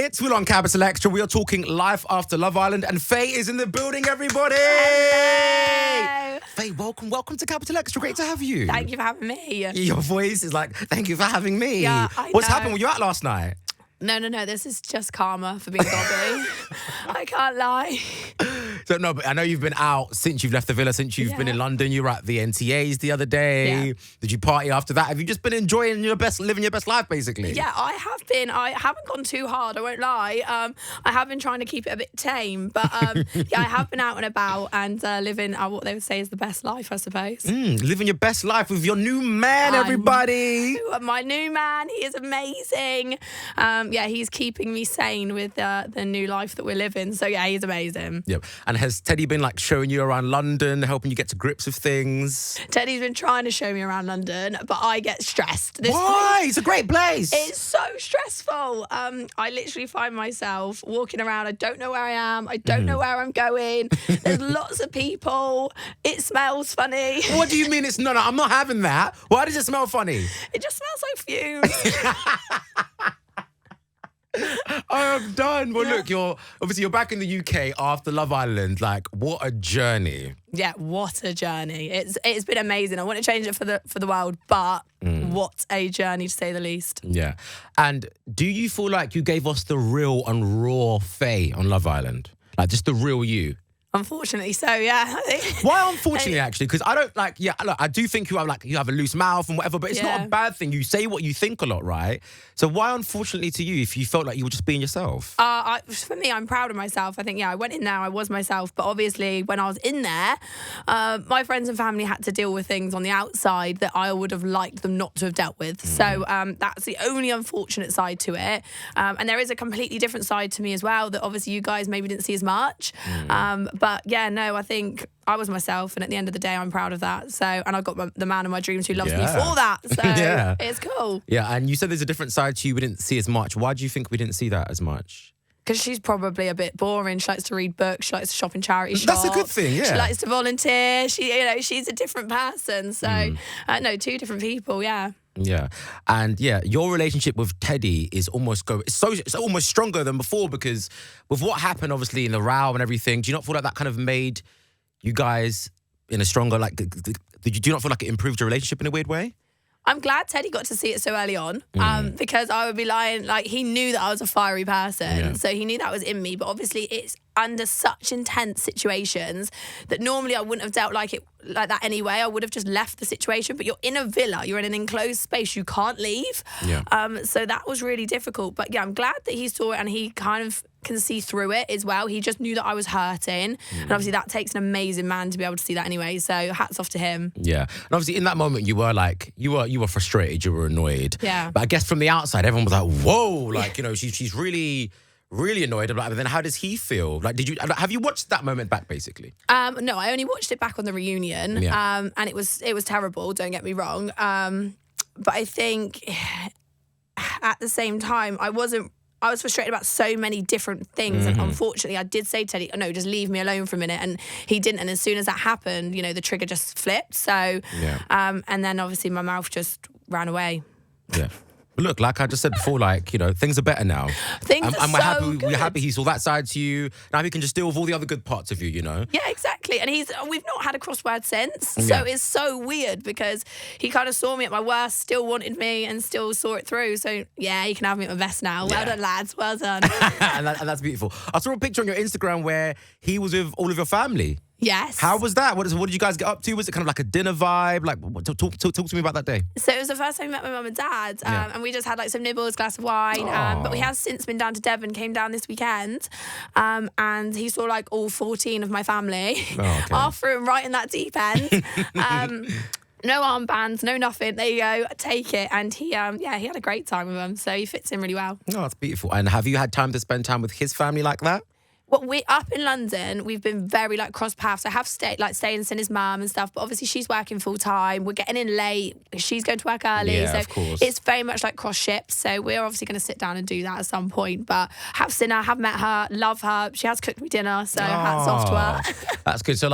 It's Will on Capital Extra. We are talking life after Love Island, and Faye is in the building, everybody! Hello. Faye, welcome to Capital Extra. Great to have you. Thank you for having me. Your voice is like, thank you for having me. Yeah, I What's know. happened? Were you out last night? No. This is just karma for being Bobby. I can't lie. So no, but I know you've been out since you've left the villa, since you've been in London. You were at the NTAs the other day. Yeah. Did you party after that? Have you just been enjoying living your best life, basically? Yeah, I have been. I haven't gone too hard, I won't lie. I have been trying to keep it a bit tame. But yeah, I have been out and about and living what they would say is the best life, I suppose. Living your best life with your new man, everybody. My new man, he is amazing. Yeah, he's keeping me sane with the new life that we're living. So yeah, he's amazing. Yep. And has Teddy been like showing you around London, helping you get to grips with things? Teddy's been trying to show me around London, but I get stressed. Why? It's a great place. It's so stressful. I literally find myself walking around. I don't know where I am. I don't know where I'm going. There's lots of people. It smells funny. What do you mean it's no, I'm not having that. Why does it smell funny? It just smells like fumes. I'm done. Well, look, you're back in the UK after Love Island. Like, what a journey. Yeah, what a journey. It's been amazing. I want to change it for the world, but what a journey to say the least. Yeah. And do you feel like you gave us the real and raw Faye on Love Island? Like, just the real you? Unfortunately, so yeah. I think. Why unfortunately, actually? Because I don't like. Yeah, look, I do think you have a loose mouth and whatever, but it's not a bad thing. You say what you think a lot, right? So why unfortunately to you if you felt like you were just being yourself? For me, I'm proud of myself. I think I went in there, I was myself, but obviously when I was in there, my friends and family had to deal with things on the outside that I would have liked them not to have dealt with. So that's the only unfortunate side to it. And there is a completely different side to me as well that obviously you guys maybe didn't see as much. But yeah, no, I think I was myself, and at the end of the day, I'm proud of that. So, and I've got the man of my dreams who loves me for that. So it's cool. Yeah, and you said there's a different side to you we didn't see as much. Why do you think we didn't see that as much? Because she's probably a bit boring. She likes to read books. She likes to shop in charity shops. That's a good thing, yeah. She likes to volunteer. She's a different person. So, no, two different people, yeah. Yeah, and your relationship with Teddy is almost it's almost stronger than before because with what happened, obviously in the row and everything. Do you not feel like that kind of made you guys in a stronger do you not feel like it improved your relationship in a weird way? I'm glad Teddy got to see it so early on because I would be lying. Like, he knew that I was a fiery person, so he knew that was in me. But obviously, it's under such intense situations that normally I wouldn't have dealt like that anyway. I would have just left the situation. But you're in a villa, you're in an enclosed space, you can't leave. Yeah. So that was really difficult. But yeah, I'm glad that he saw it and he kind of can see through it as well. He just knew that I was hurting, and obviously that takes an amazing man to be able to see that anyway. So hats off to him. Yeah, and obviously in that moment you were frustrated, you were annoyed. Yeah. But I guess from the outside everyone was like, "Whoa!" Like she's really annoyed. But then how does he feel? Like, have you watched that moment back basically? No, I only watched it back on the reunion. Yeah. And it was terrible. Don't get me wrong. But I think at the same time I was frustrated about so many different things. And unfortunately, I did say to Teddy, no, just leave me alone for a minute. And he didn't. And as soon as that happened, the trigger just flipped. So, and then obviously my mouth just ran away. Yeah. But look, like I just said before, things are better now. We're happy he saw that side to you. Now he can just deal with all the other good parts of you, Yeah, exactly. And we've not had a crossword since. So it's so weird because he kind of saw me at my worst, still wanted me and still saw it through. So yeah, he can have me at my best now. Well done, lads. Well done. and that's beautiful. I saw a picture on your Instagram where he was with all of your family. Yes. How was that? What did you guys get up to? Was it kind of like a dinner vibe? Like, talk to me about that day. So it was the first time we met my mum and dad, and we just had some nibbles, glass of wine. But we have since been down to Devon, came down this weekend, and he saw all 14 of my family. Oh, okay. I threw him right in that deep end. No armbands, no nothing. There you go, take it. And he had a great time with them, so he fits in really well. Oh, that's beautiful. And have you had time to spend time with his family like that? Well, we up in London, we've been very cross paths. I have stayed and seen his mum and stuff, but obviously she's working full time. We're getting in late. She's going to work early. Yeah, so of course. It's very much like cross ships. So we're obviously going to sit down and do that at some point. But have seen her, have met her, love her. She has cooked me dinner, so hats off to her. That's good. So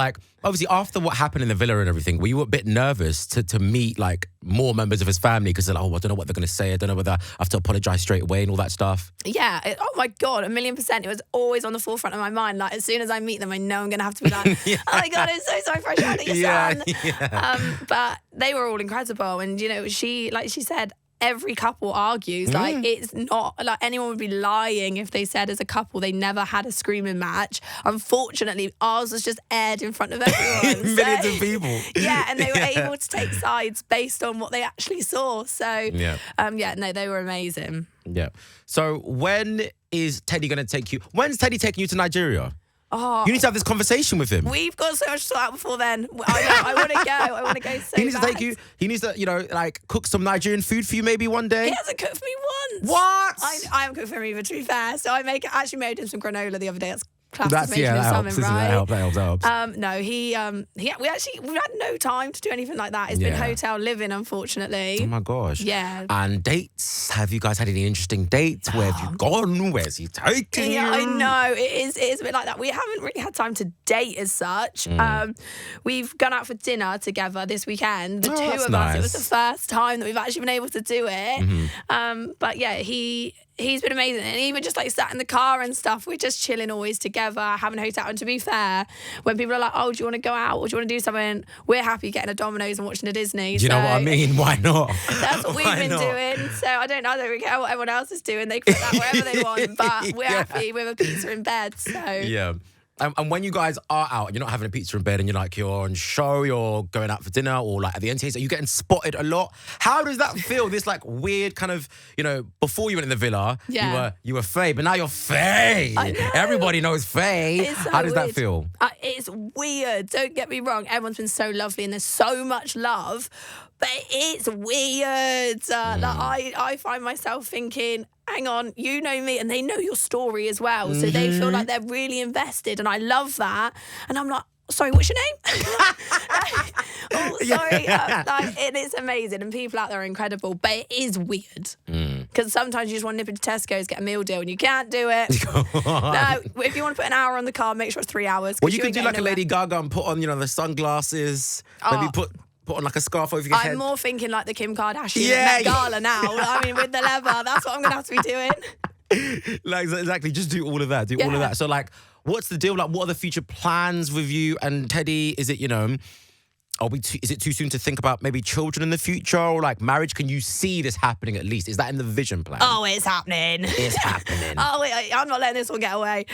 Obviously, after what happened in the villa and everything, were you a bit nervous to meet like more members of his family? Because they're like, oh, I don't know what they're going to say. I don't know whether I have to apologise straight away and all that stuff. Yeah. Oh my God, 1,000,000%. It was always on the forefront of my mind. Like as soon as I meet them, I know I'm going to have to be like, oh my God, I'm so sorry for shouting at your son. Yeah. But they were all incredible. And, you know, she said, every couple argues. Like it's not like anyone would be lying if they said as a couple they never had a screaming match. Unfortunately, ours was just aired in front of everyone. Millions of people. Yeah, and they were able to take sides based on what they actually saw. So no, they were amazing. Yeah. So when is Teddy going to take you? When's Teddy taking you to Nigeria? Oh, you need to have this conversation with him. We've got so much to sort out before then. I want to go. I want to go so He needs bad. to take you. He needs to, you know, like cook some Nigerian food for you maybe one day. He hasn't cooked for me once. What? I haven't cooked for him either, to be fair. So I actually made him some granola the other day. That helps, right? That helps. No, we had no time to do anything like that. It's been hotel living, unfortunately. Oh my gosh. Yeah. And dates? Have you guys had any interesting dates? Where have you gone? Where's he taking you? Yeah, I know. It is a bit like that. We haven't really had time to date as such. We've gone out for dinner together this weekend. The two of us. It was the first time that we've actually been able to do it. But yeah, he's been amazing. And even just like sat in the car and stuff, we're just chilling always together, having a hotel. And to be fair, when people are like, oh, do you want to go out or do you want to do something? We're happy getting a Domino's and watching a Disney. Do you know what I mean? Why not? That's what we've been doing. So I don't really care what everyone else is doing. They can put that wherever they want. But we're happy with a pizza in bed. So yeah. And when you guys are out, you're not having a pizza in bed and you're on show, you're going out for dinner or like at the NTAs, are you getting spotted a lot? How does that feel? This like weird kind of, you know, before you went in the villa, you were Faye, but now you're Faye. Everybody knows Faye. How does that feel? It's weird. Don't get me wrong. Everyone's been so lovely and there's so much love, but it's weird. I find myself thinking, hang on, you know me, and they know your story as well. So they feel like they're really invested, and I love that. And I'm like, sorry, what's your name? Sorry. It is amazing, and people out there are incredible, but it is weird. Because sometimes you just want to nip into Tesco's, get a meal deal, and you can't do it. No, if you want to put an hour on the car, make sure it's 3 hours. Well, you can do like a Lady Gaga and put on, you know, the sunglasses, maybe put on like a scarf over your head. I'm more thinking like the Kim Kardashian at Met Gala now. I mean, with the leather, that's what I'm going to have to be doing. Like, exactly, just do all of that. All of that. So like, what's the deal? Like, what are the future plans with you and Teddy? Is it, you know, is it too soon to think about maybe children in the future or like marriage? Can you see this happening at least? Is that in the vision plan? Oh, it's happening. It's happening. I'm not letting this one get away.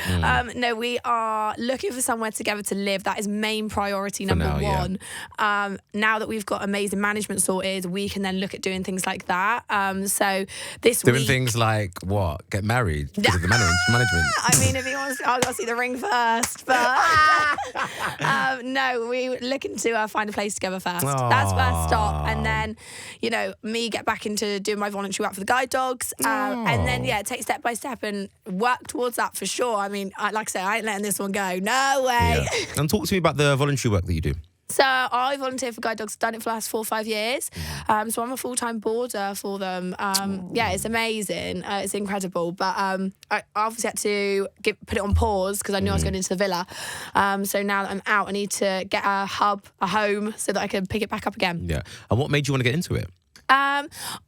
No, we are looking for somewhere together to live. That is main priority number one. Now that we've got amazing management sorted, we can then look at doing things like that. So this week... Doing things like what? Get married because of the management? I mean, if he wants to, I've got to see the ring first. But no, we're looking to find a place together first. Aww. That's first stop. And then, you know, me get back into doing my voluntary work for the guide dogs. And then, take step by step and work towards that for sure. I mean, like I say, I ain't letting this one go. No way. Yeah. And talk to me about the voluntary work that you do. So I volunteer for guide dogs. I've done it for the last 4 or 5 years. So I'm a full-time boarder for them. It's amazing. It's incredible. But I obviously had to put it on pause because I knew I was going into the villa. So now that I'm out, I need to get a home so that I can pick it back up again. Yeah. And what made you want to get into it?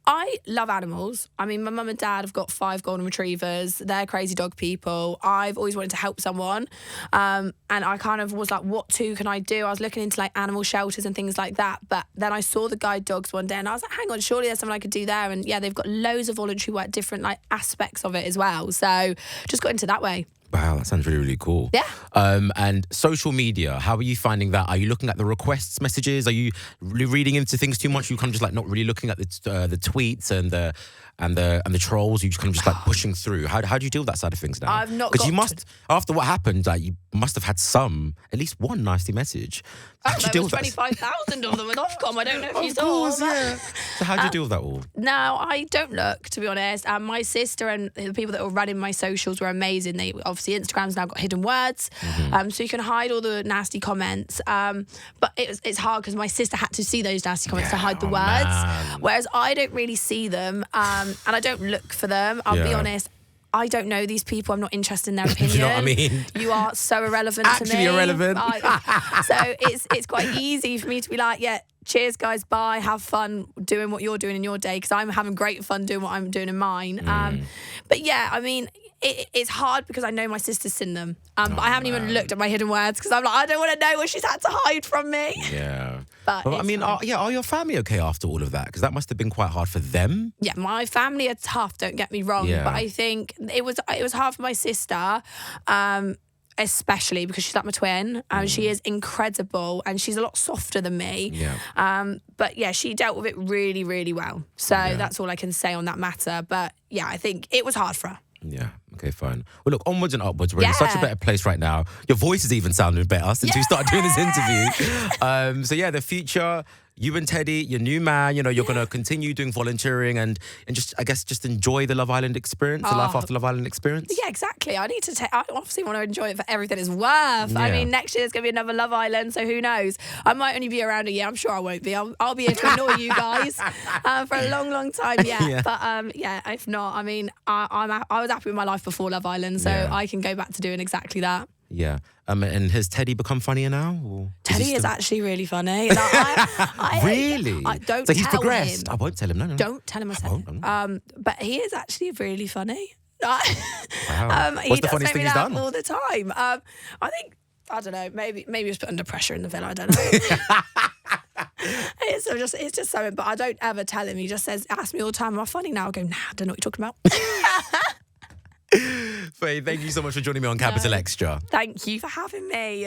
I love animals. I mean, my mum and dad have got 5 golden retrievers. They're crazy dog people. I've always wanted to help someone. And I kind of was like, what can I do? I was looking into like animal shelters and things like that. But then I saw the guide dogs one day and I was like, hang on, surely there's something I could do there. And yeah, they've got loads of voluntary work, different like aspects of it as well. So just got into that way. Wow, that sounds really, really cool. Yeah. And social media, how are you finding that? Are you looking at the requests messages? Are you reading into things too much? You kind of just like not really looking at the tweets and the trolls. You just kind of just like pushing through. How do you deal with that side of things now? I've not because you must after what happened, like you must have had at least one nasty message. There was 25,000 of them with Ofcom. I don't know if you saw. Yeah. So how do you deal with that all? No, I don't look, to be honest. My sister and the people that were running my socials were amazing. They obviously Instagram's now got hidden words, so you can hide all the nasty comments. But it's hard because my sister had to see those nasty comments to hide the words, whereas I don't really see them, and I don't look for them. I'll be honest. I don't know these people. I'm not interested in their opinion. Do you know what I mean? You are so irrelevant to me. Actually irrelevant. So it's quite easy for me to be like, yeah, cheers, guys, bye. Have fun doing what you're doing in your day, because I'm having great fun doing what I'm doing in mine. But yeah, I mean, it's hard because I know my sister's seen them. But I haven't even looked at my hidden words because I'm like, I don't want to know what she's had to hide from me. Yeah. But well, I mean, are your family okay after all of that? Because that must have been quite hard for them. Yeah, my family are tough, don't get me wrong. Yeah. But I think it was hard for my sister. Especially because she's like my twin. She is incredible and she's a lot softer than me. Yeah. But yeah, she dealt with it really, really well. So that's all I can say on that matter. But yeah, I think it was hard for her. Yeah. Okay, fine. Well, look, onwards and upwards. We're in such a better place right now. Your voice is even sounding better since we started doing this interview. So yeah, the future, you and Teddy, your new man, you know, you're going to continue doing volunteering and just, I guess, just enjoy the Love Island experience, the Life After Love Island experience. Yeah, exactly. I obviously want to enjoy it for everything it's worth. Yeah. I mean, next year there's going to be another Love Island, so who knows? I might only be around a year. I'm sure I won't be. I'll be here to annoy you guys for a long, long time yet. But yeah, if not, I mean, I was happy with my life before Love Island, so I can go back to doing exactly that. Yeah. And has Teddy become funnier now? Or Teddy is actually really funny. Like, I really? Don't so he's tell progressed. him. I won't tell him. No. Don't tell him I said it. But he is actually really funny. Wow. What's the funniest thing he's done? All the time. I think, I don't know, maybe he was put under pressure in the villa. I don't know. It's just something, but I don't ever tell him. He just asks me all the time, am I funny now? I go, nah, I don't know what you're talking about. Faye, thank you so much for joining me on Capital Extra. Thank you for having me.